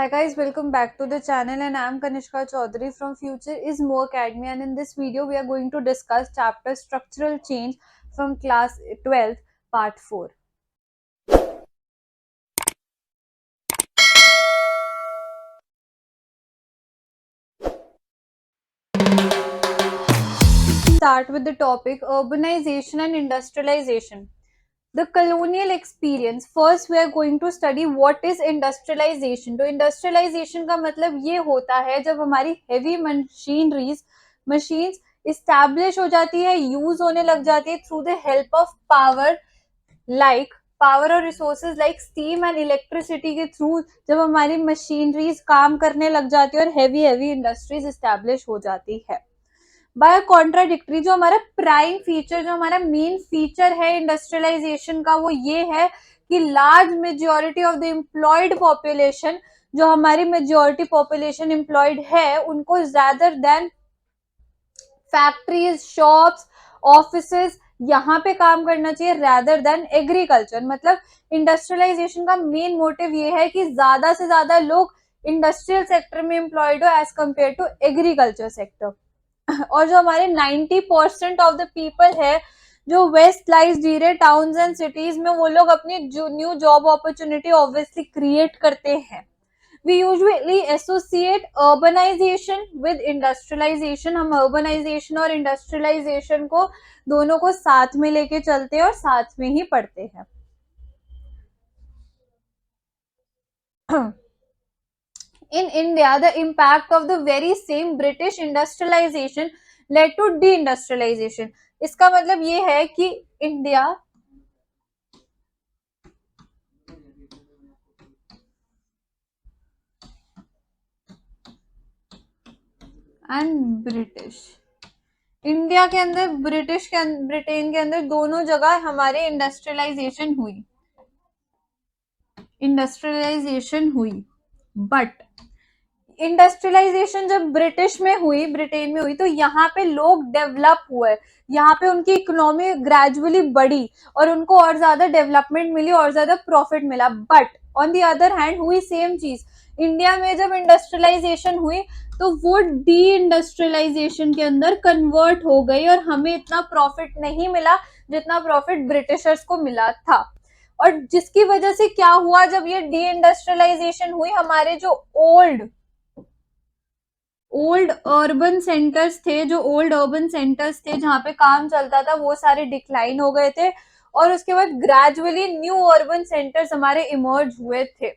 Hi guys, welcome back to the channel and I am Kanishka Chaudhary from Future is More Academy, and in this video we are going to discuss chapter Structural Change from class 12th part 4. Start with the topic urbanization and industrialization. The colonial experience. First we are going to study what is industrialization. तो industrialization का मतलब ये होता है जब हमारी heavy machines establish हो जाती है, use होने लग जाती है through the help of power और resources like steam and electricity के थ्रू जब हमारी मशीनरीज काम करने लग जाती है और हैवी इंडस्ट्रीज एस्टैब्लिश हो जाती है. बाय कॉन्ट्राडिक्टरी जो हमारा प्राइम फीचर, जो हमारा मेन फीचर है इंडस्ट्रियलाइजेशन का, वो ये है कि large majority of the employed population, जो हमारी मेजॉरिटी पॉपुलेशन एम्प्लॉयड है, उनको ज्यादा देन फैक्ट्रीज, शॉप्स, ऑफिसेज यहाँ पे काम करना चाहिए रैदर देन एग्रीकल्चर. मतलब इंडस्ट्रियलाइजेशन का मेन मोटिव ये है कि ज्यादा से ज्यादा लोग इंडस्ट्रियल सेक्टर में एम्प्लॉयड हो as compared to agriculture sector. और जो हमारे 90% ऑफ द पीपल है जो west lies towns and cities में, वो लोग अपनी new job opportunity obviously create करते हैं. We usually associate urbanization with industrialization. हम urbanization और industrialization को दोनों को साथ में लेके चलते हैं और साथ में ही पढ़ते हैं. In India, the impact of the very same British industrialization led to deindustrialization. इसका मतलब ये है कि इंडिया एंड ब्रिटिश, इंडिया के अंदर ब्रिटेन के अंदर दोनों जगह हमारे इंडस्ट्रियलाइजेशन हुई. बट इंडस्ट्रियलाइजेशन जब ब्रिटेन में हुई तो यहाँ पे लोग डेवलप हुए, यहाँ पे उनकी इकोनॉमी ग्रेजुअली बढ़ी और उनको और ज्यादा डेवलपमेंट मिली और ज्यादा प्रॉफिट मिला. But on the other hand हुई सेम चीज इंडिया में. जब इंडस्ट्रियलाइजेशन हुई तो वो डी इंडस्ट्रियलाइजेशन के अंदर कन्वर्ट हो गई और हमें इतना प्रॉफिट नहीं मिला जितना प्रॉफिट ब्रिटिशर्स को मिला था. और जिसकी वजह से क्या हुआ, जब ये डी इंडस्ट्रियलाइजेशन हुई, हमारे जो ओल्ड अर्बन सेंटर्स थे जहाँ पे काम चलता था, वो सारे डिक्लाइन हो गए थे. और उसके बाद ग्रेजुअली न्यू अर्बन सेंटर्स हमारे इमर्ज हुए थे.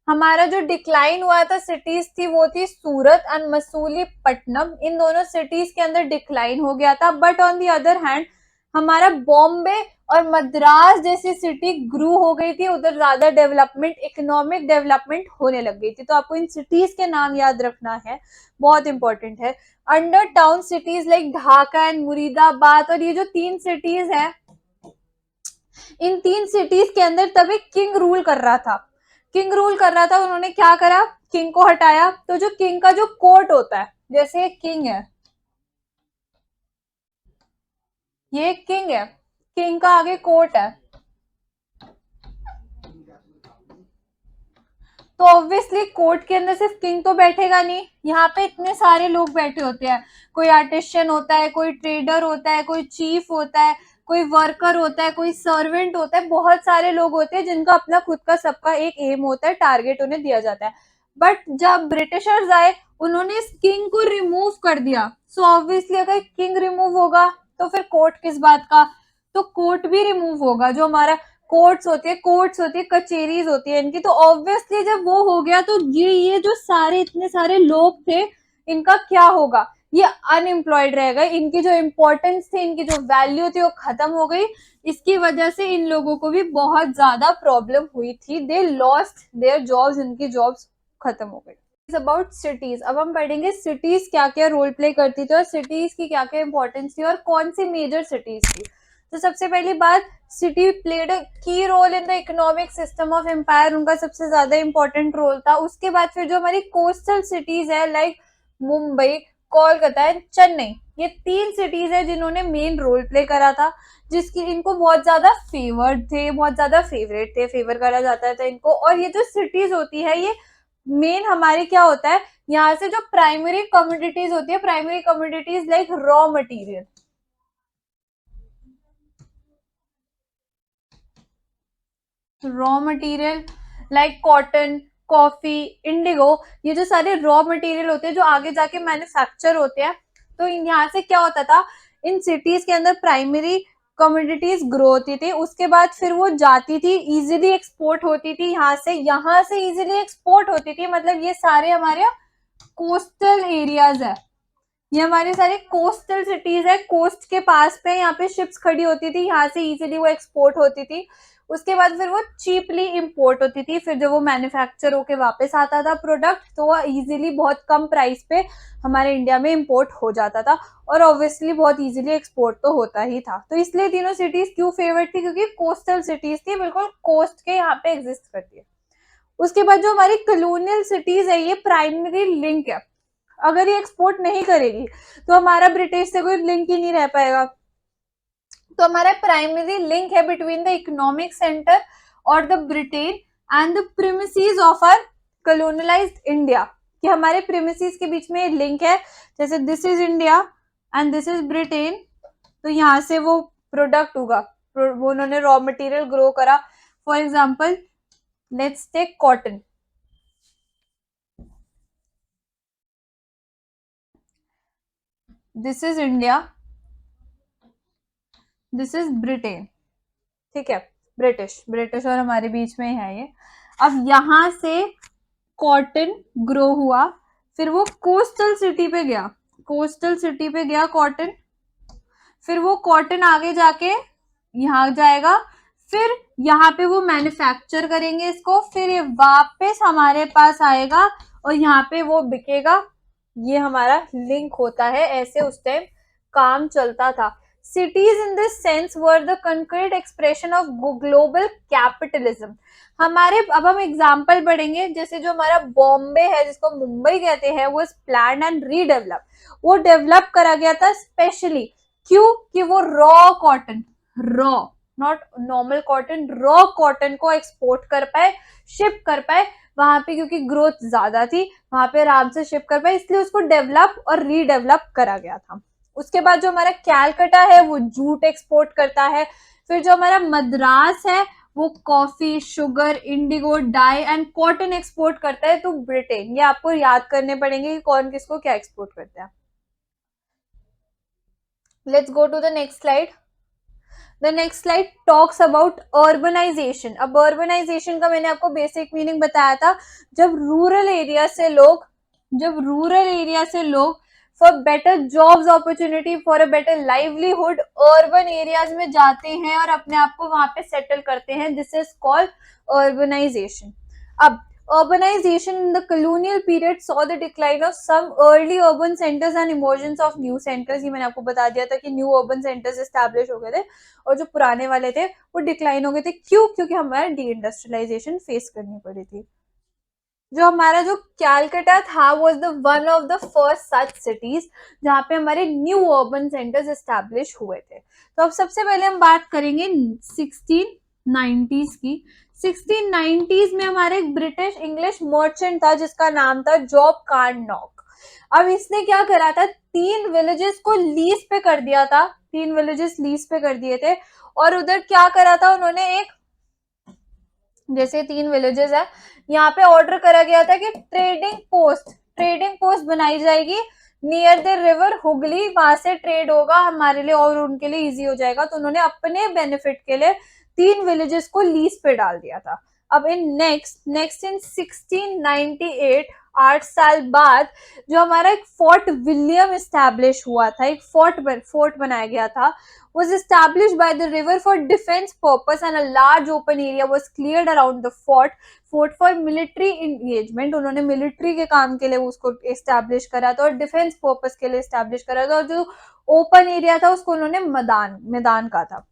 हमारा जो डिक्लाइन हुआ था सिटीज थी, वो थी सूरत एंड मसूलीपट्टनम. इन दोनों सिटीज के अंदर डिक्लाइन हो गया था. But on the other hand हमारा बॉम्बे और मद्रास जैसी सिटी ग्रू हो गई थी, उधर ज्यादा डेवलपमेंट, इकोनॉमिक डेवलपमेंट होने लग गई थी. तो आपको इन सिटीज के नाम याद रखना है, बहुत इंपॉर्टेंट है. Under town cities like Dhaka and Murshidabad, और ये जो 3 सिटीज है, इन 3 सिटीज के अंदर तब एक किंग रूल कर रहा था. उन्होंने क्या करा, किंग को हटाया. तो जो किंग का जो कोर्ट होता है, जैसे एक किंग है, ये किंग है, किंग का आगे कोर्ट है, तो ऑब्वियसली कोर्ट के अंदर सिर्फ किंग तो बैठेगा नहीं, यहाँ पे इतने सारे लोग बैठे होते हैं. कोई आर्टिशियन होता है, कोई ट्रेडर होता है, कोई चीफ होता है, कोई वर्कर होता है, कोई सर्वेंट होता है. बहुत सारे लोग होते हैं जिनका अपना खुद का सबका एक एम होता है, टारगेट उन्हें दिया जाता है. बट जब ब्रिटिशर्स आए, उन्होंने इस किंग को रिमूव कर दिया. सो ऑब्वियसली अगर किंग रिमूव होगा तो फिर कोर्ट किस बात का, तो कोर्ट भी रिमूव होगा. जो हमारा कोर्ट्स होती है, कचेरीज होती है इनकी. तो ऑब्वियसली जब वो हो गया तो ये जो सारे इतने सारे लोग थे, इनका क्या होगा, ये अनएम्प्लॉयड रह गए. इनकी जो इम्पोर्टेंस थी, इनकी जो वैल्यू थी, वो खत्म हो गई. इसकी वजह से इन लोगों को भी बहुत ज्यादा प्रॉब्लम हुई थी. दे लॉस्ट देयर जॉब्स, इनकी जॉब्स खत्म हो गई. About cities. अब हम पढ़ेंगे सिटीज क्या क्या रोल प्ले करती थी और सिटीज की क्या क्या इंपॉर्टेंस थी और कौन सी मेजर सिटीज थी. तो सबसे पहली बात, city played a key role in the economic system of empire. उनका सबसे ज्यादा इंपॉर्टेंट रोल था. उसके बाद फिर जो हमारी कोस्टल सिटीज है लाइक मुंबई, कोलकाता एंड चेन्नई, ये 3 सिटीज है जिन्होंने मेन रोल प्ले करा था, जिसकी इनको बहुत ज्यादा फेवर करा जाता था इनको. और ये जो सिटीज होती है, ये मेन हमारे क्या होता है, यहाँ से जो प्राइमरी कमोडिटीज होती है, primary commodities like raw material, raw material like cotton, coffee, Indigo, ये जो सारे रॉ मटेरियल होते हैं जो आगे जाके मैन्युफैक्चर होते हैं। तो यहाँ से क्या होता था, इन सिटीज के अंदर प्राइमरी कमोडिटीज ग्रो होती थी, उसके बाद फिर वो जाती थी, इजीली एक्सपोर्ट होती थी, यहाँ से इजीली एक्सपोर्ट होती थी। मतलब ये सारे हमारे कोस्टल एरियाज है, ये हमारे सारे कोस्टल सिटीज है, कोस्ट के पास पे यहाँ पे शिप्स खड़ी होती थी, यहाँ से इजीली वो एक्सपोर्ट होती थी। उसके बाद फिर वो चीपली इंपोर्ट होती थी, फिर जब वो मैन्युफैक्चर होके वापस आता था प्रोडक्ट, तो वो इजीली बहुत कम प्राइस पे हमारे इंडिया में इंपोर्ट हो जाता था, और ऑब्वियसली बहुत इजीली एक्सपोर्ट तो होता ही था। तो इसलिए तीनों सिटीज क्यों फेवरेट थी, क्योंकि कोस्टल सिटीज थी, बिल्कुल कोस्ट के यहाँ पे एग्जिस्ट करती है। उसके बाद जो हमारी कॉलोनियल सिटीज है, ये प्राइमरी लिंक है, अगर ये एक्सपोर्ट नहीं करेगी तो हमारा ब्रिटिश से कोई लिंक ही नहीं रह पाएगा। तो हमारा प्राइमरी लिंक है बिटवीन द इकोनॉमिक सेंटर और the Britain and the premises of our colonialized India, कि हमारे प्रीमिसेस के बीच में लिंक है, जैसे this is India and this is Britain, तो यहाँ से वो प्रोडक्ट होगा, वो उन्होंने रॉ मटेरियल ग्रो करा। For example let's take cotton, this is India, this is Britain, ठीक है, ब्रिटिश और हमारे बीच में है ये। अब यहाँ से कॉटन ग्रो हुआ, फिर वो कोस्टल सिटी पे गया, कोस्टल सिटी पे गया कॉटन, फिर वो कॉटन आगे जाके यहाँ जाएगा, फिर यहाँ पे वो मैन्युफैक्चर करेंगे इसको, फिर ये वापस हमारे पास आएगा और यहाँ पे वो बिकेगा। ये हमारा लिंक होता है, ऐसे उस टाइम काम चलता था। Cities in this sense were the concrete expression of global capitalism. हमारे अब हम एग्जाम्पल पढ़ेंगे, जैसे जो हमारा बॉम्बे है जिसको मुंबई कहते हैं, वो प्लान एंड रीडेवलप, वो डेवलप करा गया था स्पेशली, क्यों, कि वो raw cotton, raw not normal cotton, raw cotton को एक्सपोर्ट कर पाए, शिप कर पाए वहां पे, क्योंकि ग्रोथ ज्यादा थी वहां पे, आराम से शिप कर पाए, इसलिए उसको डेवलप और रीडेवलप करा गया था। उसके बाद जो हमारा कैलकटा है वो जूट एक्सपोर्ट करता है, फिर जो हमारा मद्रास है वो coffee, sugar, indigo, dye and cotton export करता है। तो ब्रिटेन, ये आपको याद करने पड़ेंगे कि कौन किसको क्या एक्सपोर्ट करता है। Let's go to the next slide. The next slide talks about urbanisation. अब अर्बनाइजेशन का मैंने आपको बेसिक मीनिंग बताया था, जब रूरल एरिया से लोग for better jobs opportunity, for a better livelihood urban areas में जाते हैं और अपने आप को वहां पे सेटल करते हैं, दिस इज कॉल्ड अर्बनाइजेशन। अब urbanization in the colonial period saw the decline of some early urban centers and emergence of new centers। ये मैंने आपको बता दिया था कि न्यू अर्बन सेंटर्स एस्टैब्लिश हो गए थे और जो पुराने वाले थे वो डिक्लाइन हो गए थे। क्यों? क्योंकि हमारा डी इंडस्ट्रियलाइजेशन फेस करनी पड़ी थी। जो हमारा जो कैलकटा था was the one of the first such cities जहाँ पे हमारे न्यू अर्बन सेंटर्स एस्टैब्लिश हुए थे। तो अब सबसे पहले हम बात करेंगे 1690s की। 1690s में हमारा एक ब्रिटिश इंग्लिश मर्चेंट था जिसका नाम था जॉब कार्नॉक। अब इसने क्या करा था, 3 विलेजेस को लीज पे कर दिया था, 3 विलेजेस लीज पे कर दिए थे, और उधर क्या करा था उन्होंने, एक जैसे 3 विलेजेस है, यहाँ पे ऑर्डर करा गया था कि ट्रेडिंग पोस्ट बनाई जाएगी नियर द रिवर हुगली, वहां से ट्रेड होगा हमारे लिए और उनके लिए इजी हो जाएगा। तो उन्होंने अपने बेनिफिट के लिए 3 विलेजेस को लीज पे डाल दिया था। अब इन नेक्स्ट इन 1698, 8 साल बाद, जो हमारा एक फोर्ट विलियम एस्टैब्लिश हुआ था, एक फोर्ट बनाया गया था, was established by the river for defense purpose and a large open area was cleared around the fort for military engagement। उन्होंने मिलिट्री के काम के लिए उसको एस्टैब्लिश करा था और डिफेंस पर्पस के लिए एस्टैब्लिश करा था, और जो ओपन एरिया था उसको उन्होंने मैदान कहा था।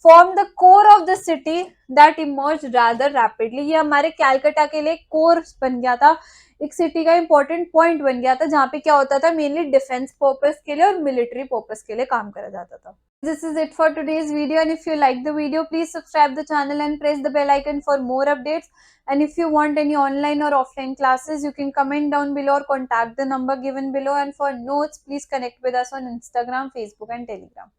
formed the core of the city that emerged rather rapidly. ये हमारे कैलकाटा के लिए कोर बन गया था, एक सिटी का इंपॉर्टेंट पॉइंट बन गया था, जहाँ पे क्या होता था, मेनली डिफेंस पर्पस के लिए और मिलिट्री पर्पस के लिए काम करा जाता था. This is it for today's video, and if you like the video, please subscribe the channel and press the bell icon for more updates. And if you want any online or offline classes, you can comment down below or contact the number given below. And for notes, please connect with us on Instagram, Facebook and Telegram.